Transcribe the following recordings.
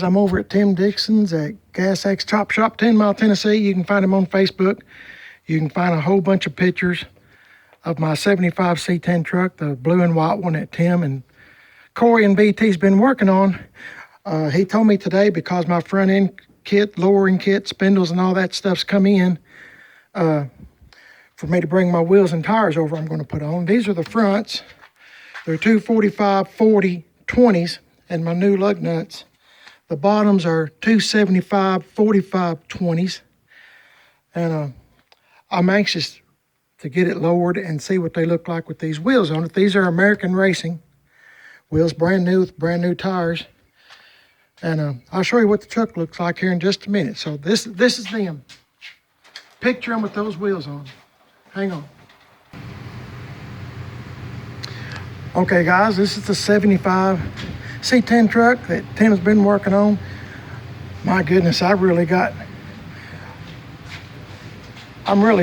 I'm over at Tim Dixon's at Gas X Chop Shop, 10 Mile, Tennessee. You can find him on Facebook. You can find a whole bunch of pictures of my 75 C10 truck, the blue and white one that Tim and Corey and BT's been working on. He told me today, because my front end kit, lowering kit, spindles and all that stuff's come in, for me to bring my wheels and tires over I'm going to put on. These are the fronts. They're 245/40/20s and my new lug nuts. The bottoms are 275/45/20s. And I'm anxious to get it lowered and see what they look like with these wheels on it. These are American Racing wheels, brand new with brand new tires. And I'll show you what the truck looks like here in just a minute. So this is them. Picture them with those wheels on. Hang on. Okay guys, this is the 75 C10 truck that Tim's been working on. My goodness, I'm really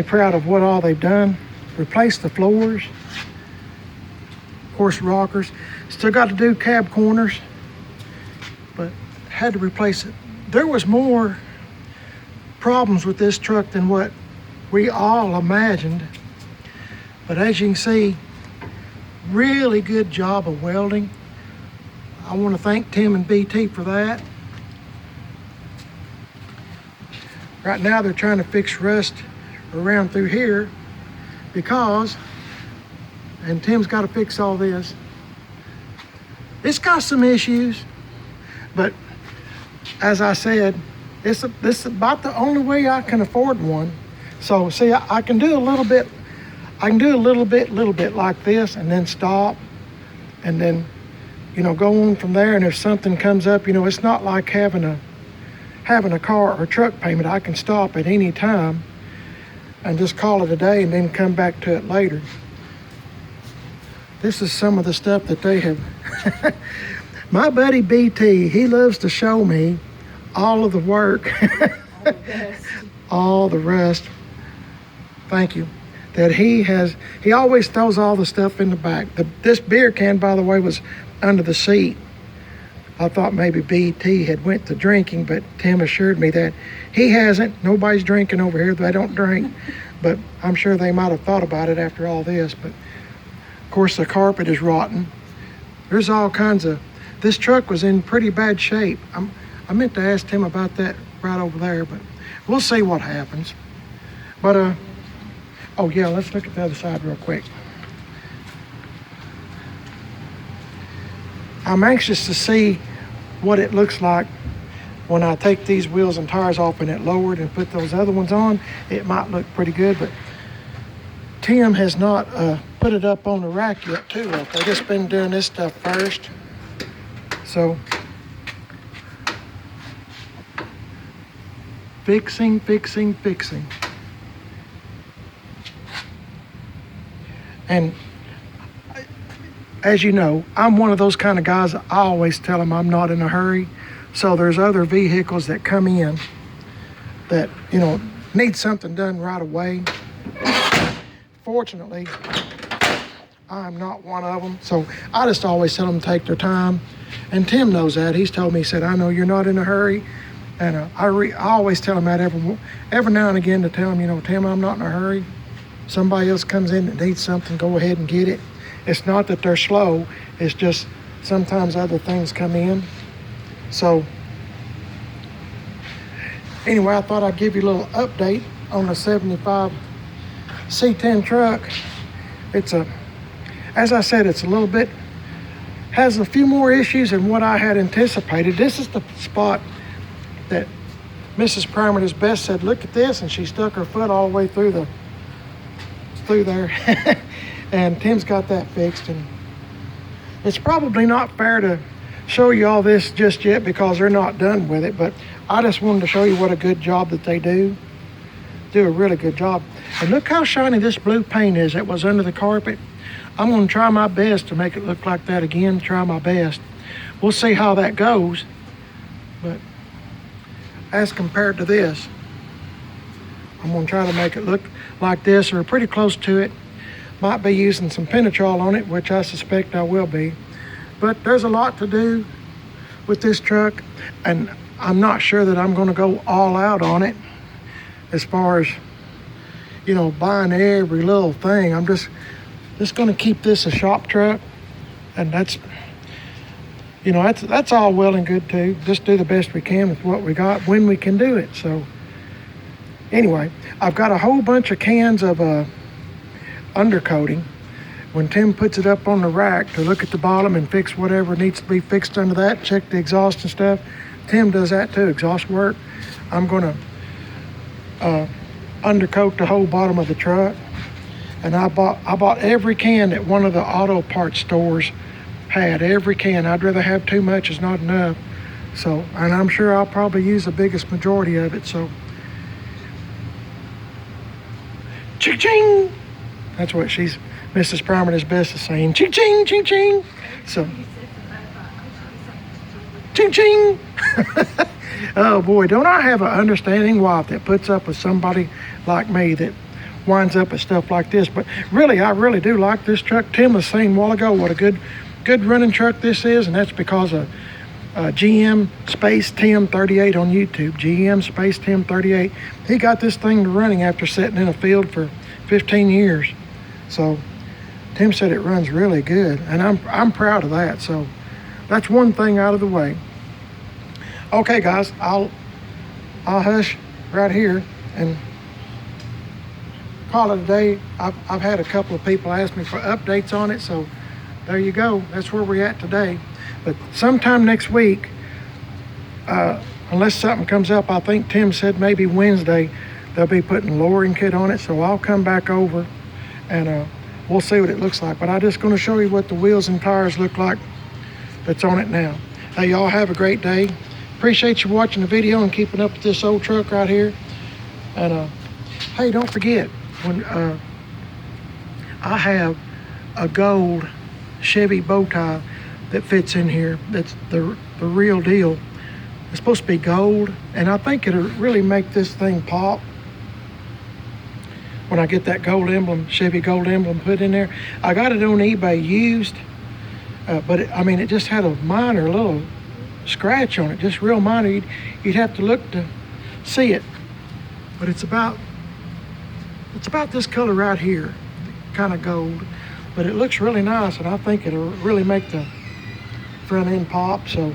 proud of what all they've done. Replaced the floors, of course rockers. Still got to do cab corners, but had to replace it. There was more problems with this truck than what we all imagined. But as you can see, really good job of welding. I want to thank Tim and BT for that. Right now they're trying to fix rust around through here because, and Tim's got to fix all this. It's got some issues, but as I said, this is about the only way I can afford one. So see, I can do a little bit like this and then stop and then, go on from there. And if something comes up, it's not like having a car or truck payment. I can stop at any time and just call it a day and then come back to it later. This is some of the stuff that they have. My buddy BT, he loves to show me all of the work, all the rust. Thank you. That he always throws all the stuff in the back. This beer can, by the way, was under the seat. I thought maybe BT had went to drinking, but Tim assured me that he hasn't. Nobody's drinking over here. They don't drink, but I'm sure they might have thought about it after all this. But of course, the carpet is rotten. There's all kinds of. This truck was in pretty bad shape. I meant to ask Tim about that right over there, but we'll see what happens. But oh yeah, let's look at the other side real quick. I'm anxious to see what it looks like when I take these wheels and tires off and it lowered and put those other ones on. It might look pretty good, but Tim has not put it up on the rack yet too. They've just been doing this stuff first. So fixing. And as you know, I'm one of those kind of guys. I always tell them I'm not in a hurry. So there's other vehicles that come in that, need something done right away. Fortunately, I'm not one of them. So I just always tell them to take their time. And Tim knows that. He's told me, he said, I know you're not in a hurry. And I always tell him that every now and again to tell him, Tim, I'm not in a hurry. Somebody else comes in that needs something, go ahead and get it. It's not that they're slow, it's just sometimes other things come in. So anyway, I thought I'd give you a little update on the 75 C10 truck. As I said, it's a little bit, has a few more issues than what I had anticipated. This is the spot that Mrs. Primer's Best said, look at this, and she stuck her foot all the way through there. And Tim's got that fixed. And it's probably not fair to show you all this just yet because they're not done with it, but I just wanted to show you what a good job that they do a really good job. And look how shiny this blue paint is that was under the carpet. I'm going to try my best to make it look like that again. Try my best. We'll see how that goes. But as compared to this, I'm going to try to make it look like this or pretty close to it. Might be using some Penetrol on it, which I suspect I will be. But there's a lot to do with this truck. and I'm not sure that I'm going to go all out on it as far as, you know, buying every little thing. I'm just going to keep this a shop truck, and that's, you know, that's all well and good too. Just do the best we can with what we got when we can do it. So anyway, I've got a whole bunch of cans of undercoating. When Tim puts it up on the rack to look at the bottom and fix whatever needs to be fixed under that, check the exhaust and stuff, Tim does that too, exhaust work. I'm going to undercoat the whole bottom of the truck. And I bought every can that one of the auto parts stores had, every can. I'd rather have too much is not enough. So, and I'm sure I'll probably use the biggest majority of it. So, ching-ching! That's what Mrs. Primer is best is saying, ching-ching, ching-ching. So, ching-ching! Oh boy, don't I have an understanding wife that puts up with somebody like me that winds up with stuff like this. But really, I really do like this truck. Tim was saying a while ago what a good running truck this is, and that's because of GM Space Tim 38 on YouTube. GM Space Tim 38. He got this thing running after sitting in a field for 15 years. So Tim said it runs really good, and I'm proud of that. So that's one thing out of the way. Okay, guys, I'll hush right here and call it a day. I've had a couple of people ask me for updates on it, so there you go. That's where we're at today. But sometime next week, unless something comes up, I think Tim said maybe Wednesday, they'll be putting lowering kit on it. So I'll come back over and we'll see what it looks like. But I'm just going to show you what the wheels and tires look like that's on it now. Hey, y'all have a great day. Appreciate you watching the video and keeping up with this old truck right here. And hey, don't forget, when I have a gold Chevy bow tie that fits in here. That's the real deal. It's supposed to be gold, and I think it'll really make this thing pop when I get that gold emblem, Chevy gold emblem put in there. I got it on eBay used, but it just had a minor little scratch on it, just real minor. You'd have to look to see it, but it's about this color right here, kind of gold, but it looks really nice, and I think it'll really make the front end pop. So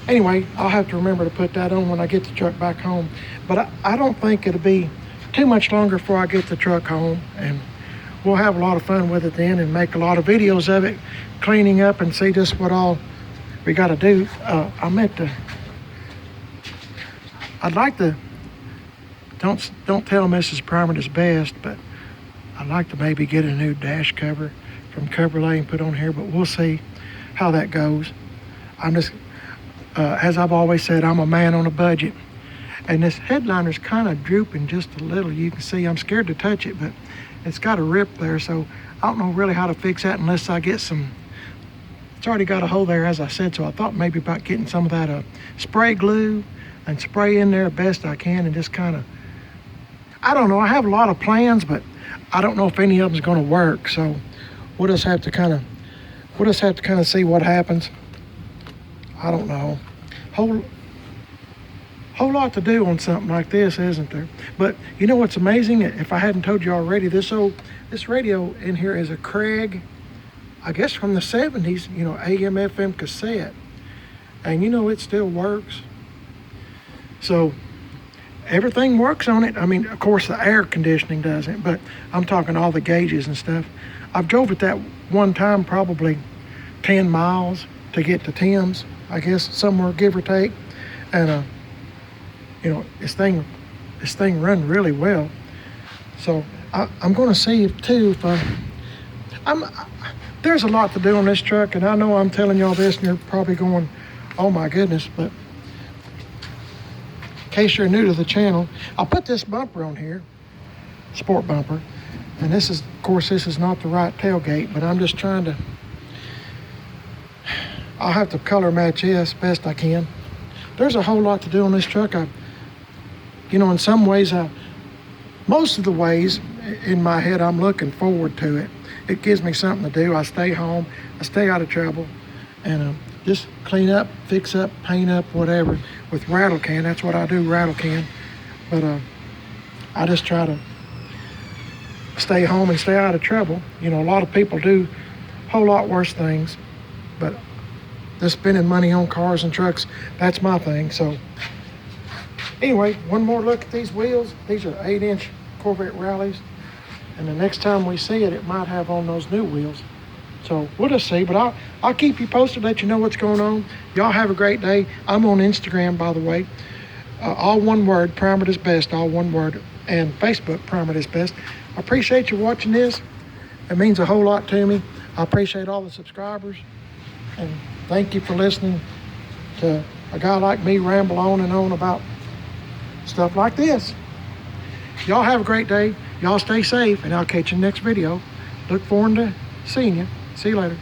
anyway, I'll have to remember to put that on when I get the truck back home, but I don't think it'll be too much longer before I get the truck home, and we'll have a lot of fun with it then and make a lot of videos of it, cleaning up and see just what all we got to do. I'd like to, don't tell Mrs. Primer is best, but I'd like to maybe get a new dash cover from Coverlay and put on here, but we'll see how that goes. I'm just, as I've always said, I'm a man on a budget, and this headliner's kind of drooping just a little. You can see I'm scared to touch it, but it's got a rip there, so I don't know really how to fix that unless I get some. It's already got a hole there, as I said, so I thought maybe about getting some of that spray glue and spray in there best I can, and just kind of, I don't know, I have a lot of plans, but I don't know if any of them's going to work, so we'll just have to kind of see what happens. I don't know. Whole lot to do on something like this, isn't there? But you know what's amazing? If I hadn't told you already, this radio in here is a Craig, I guess from the 70s, you know, AM, FM cassette. And you know, it still works. So everything works on it. I mean, of course, the air conditioning doesn't, but I'm talking all the gauges and stuff. I've drove it that one time, probably 10 miles to get to Tim's, I guess, somewhere, give or take. And, you know, this thing run really well. So I'm going to see too if there's a lot to do on this truck, and I know I'm telling y'all this and you're probably going, oh my goodness, but in case you're new to the channel, I'll put this bumper on here, sport bumper, and this is, of course, this is not the right tailgate, but I'm just trying to, I'll have to color match this best I can. There's a whole lot to do on this truck. You know, in some ways, most of the ways in my head, I'm looking forward to it. It gives me something to do. I stay home, I stay out of trouble, and just clean up, fix up, paint up, whatever with rattle can. That's what I do, rattle can. But I just try to stay home and stay out of trouble. You know, a lot of people do a whole lot worse things, but just spending money on cars and trucks, that's my thing. So anyway, one more look at these wheels. These are 8-inch Corvette Rallies, and the next time we see it, it might have on those new wheels. So we'll just see, but I'll keep you posted, let you know what's going on. Y'all have a great day. I'm on Instagram, by the way. All one word, Primer is Best, all one word. And Facebook, Primer is Best. I appreciate you watching this. It means a whole lot to me. I appreciate all the subscribers. And thank you for listening to a guy like me ramble on and on about stuff like this. Y'all have a great day. Y'all stay safe, and I'll catch you in the next video. Look forward to seeing you. See you later.